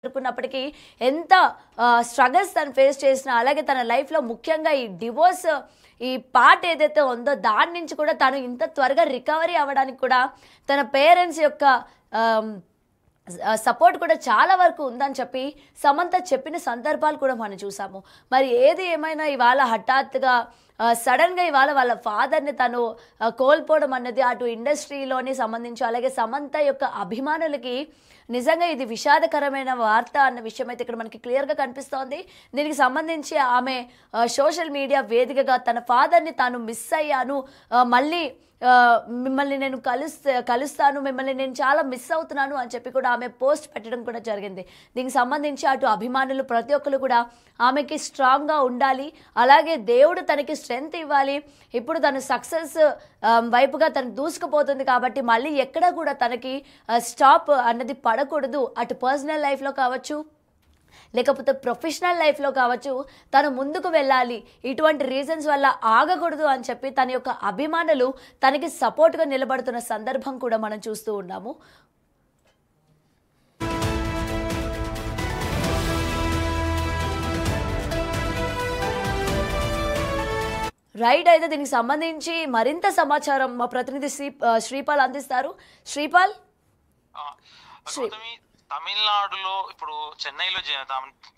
అనుకున్నప్పటికీ ఎంత స్ట్రగల్స్ తను ఫేస్ చేసినా, అలాగే తన లైఫ్లో ముఖ్యంగా ఈ డివోర్స్ ఈ పార్ట్ ఏదైతే ఉందో దాని నుంచి కూడా తను ఇంత త్వరగా రికవరీ అవ్వడానికి కూడా తన పేరెంట్స్ యొక్క సపోర్ట్ కూడా చాలా వరకు ఉందని చెప్పి సమంత చెప్పిన సందర్భాలు కూడా మనం చూసాము. మరి ఏది ఏమైనా ఇవాళ హఠాత్తుగా సడన్గా ఇవాళ వాళ్ళ ఫాదర్ని తను కోల్పోవడం అన్నది అటు ఇండస్ట్రీలోని సంబంధించి అలాగే సమంత యొక్క అభిమానులకి నిజంగా ఇది విషాదకరమైన వార్త అన్న విషయం అయితే ఇక్కడ మనకి క్లియర్గా కనిపిస్తోంది. దీనికి సంబంధించి ఆమె సోషల్ మీడియా వేదికగా తన ఫాదర్ని తాను మిస్ అయ్యాను, మళ్ళీ మిమ్మల్ని నేను కలుస్తాను, మిమ్మల్ని నేను చాలా మిస్ అవుతున్నాను అని చెప్పి కూడా ఆమె పోస్ట్ పెట్టడం కూడా జరిగింది. దీనికి సంబంధించి అటు అభిమానులు ప్రతి ఒక్కరు కూడా ఆమెకి స్ట్రాంగ్గా ఉండాలి, అలాగే దేవుడు తనకి స్ట్రెంగ్త్ ఇవ్వాలి. ఇప్పుడు తను సక్సెస్ వైపుగా తను దూసుకుపోతుంది కాబట్టి మళ్ళీ ఎక్కడ కూడా తనకి స్టాప్ అన్నది పడకూడదు. అటు పర్సనల్ లైఫ్లో కావచ్చు లేకపోతే ప్రొఫెషనల్ లైఫ్లో కావచ్చు తను ముందుకు వెళ్ళాలి, ఇటువంటి రీజన్స్ వల్ల ఆగకూడదు అని చెప్పి తన యొక్క అభిమానులు తనకి సపోర్ట్గా నిలబడుతున్న సందర్భం కూడా మనం చూస్తూ ఉన్నాము. రైట్, అయితే దీనికి సంబంధించి మరింత సమాచారం మా ప్రతినిధి శ్రీపాల్ అందిస్తారు. శ్రీపాల్, తమిళనాడులో ఇప్పుడు చెన్నైలో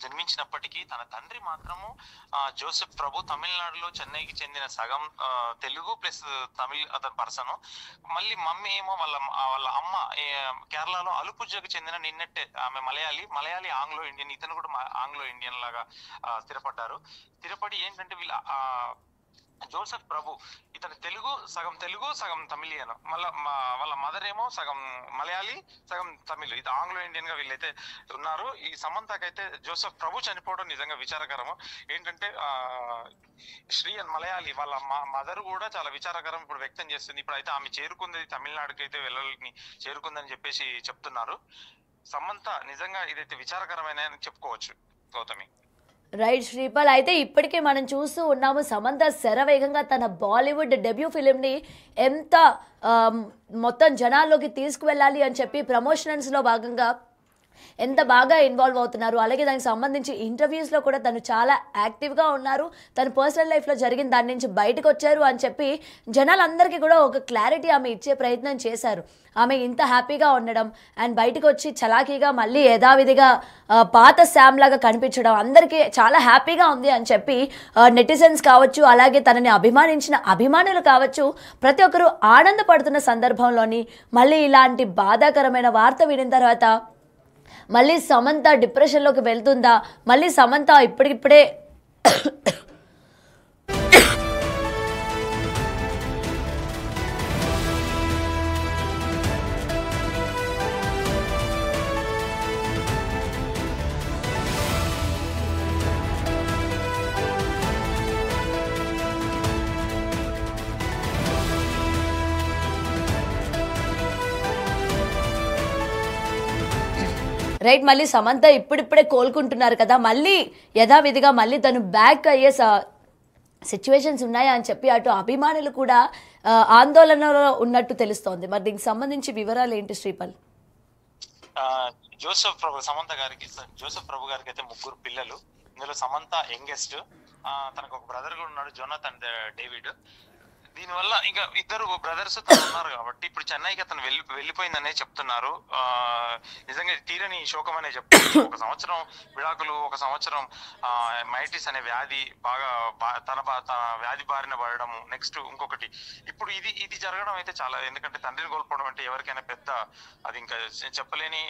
జన్మించినప్పటికీ తన తండ్రి మాత్రము జోసెఫ్ ప్రభు తమిళనాడులో చెన్నైకి చెందిన సగం తెలుగు ప్లస్ తమిళ్ అతని పర్సన్. మళ్ళీ మమ్మీ ఏమో వాళ్ళ అమ్మ కేరళలో అలుపుజకు చెందిన నిన్నట్టే ఆమె మలయాళీ ఆంగ్లో ఇండియన్, ఇతను కూడా ఆంగ్లో ఇండియన్ లాగా స్థిరపడి ఏంటంటే వీళ్ళ జోసెఫ్ ప్రభు ఇతను తెలుగు సగం తమిళియన్, మళ్ళీ వాళ్ళ మదర్ ఏమో సగం మలయాళీ సగం తమిళ్, ఇది ఆంగ్లో ఇండియన్ గా వీళ్ళైతే ఉన్నారు. ఈ సమంతకైతే జోసెఫ్ ప్రభు చనిపోవడం నిజంగా విచారకరము. ఏంటంటే శ్రీయన్ మలయాళీ వాళ్ళ మదర్ కూడా చాలా విచారకరం ఇప్పుడు వ్యక్తం చేస్తుంది. ఇప్పుడు అయితే ఆమె చేరుకుంది, తమిళనాడుకి అయితే వెళ్ళాలని చేరుకుందని చెప్పేసి చెప్తున్నారు. సమంత నిజంగా ఇదైతే విచారకరమైన చెప్పుకోవచ్చు గౌతమి. రైట్ శ్రీపాల్, అయితే ఇప్పటికే మనం చూస్తూ ఉన్నాము సమంత శరవేగంగా తన బాలీవుడ్ డెబ్యూ ఫిలింని ఎంత మొత్తం జనాల్లోకి తీసుకువెళ్ళాలి అని చెప్పి ప్రమోషన్స్లో భాగంగా ఎంత బాగా ఇన్వాల్వ్ అవుతున్నారు. అలాగే దానికి సంబంధించి ఇంటర్వ్యూస్లో కూడా తను చాలా యాక్టివ్గా ఉన్నారు. తన పర్సనల్ లైఫ్లో జరిగిన దాని నుంచి బయటకు వచ్చారు అని చెప్పి జనాలందరికీ కూడా ఒక క్లారిటీ ఆమె ఇచ్చే ప్రయత్నం చేశారు. ఆమె ఇంత హ్యాపీగా ఉండడం అండ్ బయటకు వచ్చి చలాకీగా మళ్ళీ యథావిధిగా పాత శామ్ లాగా కనిపించడం అందరికీ చాలా హ్యాపీగా ఉంది అని చెప్పి నెటిజన్స్ కావచ్చు, అలాగే తనని అభిమానించిన అభిమానులు కావచ్చు, ప్రతి ఒక్కరూ ఆనందపడుతున్న సందర్భంలోని మళ్ళీ ఇలాంటి బాధాకరమైన వార్త వినిన తర్వాత మళ్ళీ సమంత డిప్రెషన్లోకి వెళ్తుందా, మళ్ళీ సమంత ఇప్పటికిప్పుడే రైట్ మళ్ళీ సమంత ఇప్పుడిప్పుడే కోలుకుంటున్నారు కదా, మళ్ళీ యథావిధిగా మళ్ళీ తను బ్యాక్ అయ్యే సిచ్యువేషన్స్ ఉన్నాయా అని చెప్పి అటు అభిమానులు కూడా ఆందోళనలో ఉన్నట్టు తెలుస్తోంది. మరి దీనికి సంబంధించి వివరాలు ఏంటి శ్రీపాల్? జోసెఫ్ ప్రభు గారికి అయితే 3 పిల్లలు. ఇందులో సమంత యంగెస్ట్. తనకు ఒక బ్రదర్ కూడా ఉన్నాడు, జోనాథన్ డేవిడ్. దీనివల్ల ఇంకా 2 బ్రదర్స్ ఉన్నారు కాబట్టి ఇప్పుడు చెన్నైకి అతను వెళ్ళిపోయిందనే చెప్తున్నారు. నిజంగా తీరని శోకం అనే చెప్తున్నారు. 1 సంవత్సరం విడాకులు, 1 సంవత్సరం మైటిస్ అనే వ్యాధి తన వ్యాధి బారిన పడడం, నెక్స్ట్ ఇంకొకటి ఇప్పుడు ఇది జరగడం అయితే చాలా, ఎందుకంటే తండ్రిని కోల్పోవడం అంటే ఎవరికైనా పెద్ద, అది ఇంకా చెప్పలేని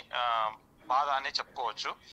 బాధ అనే చెప్పుకోవచ్చు.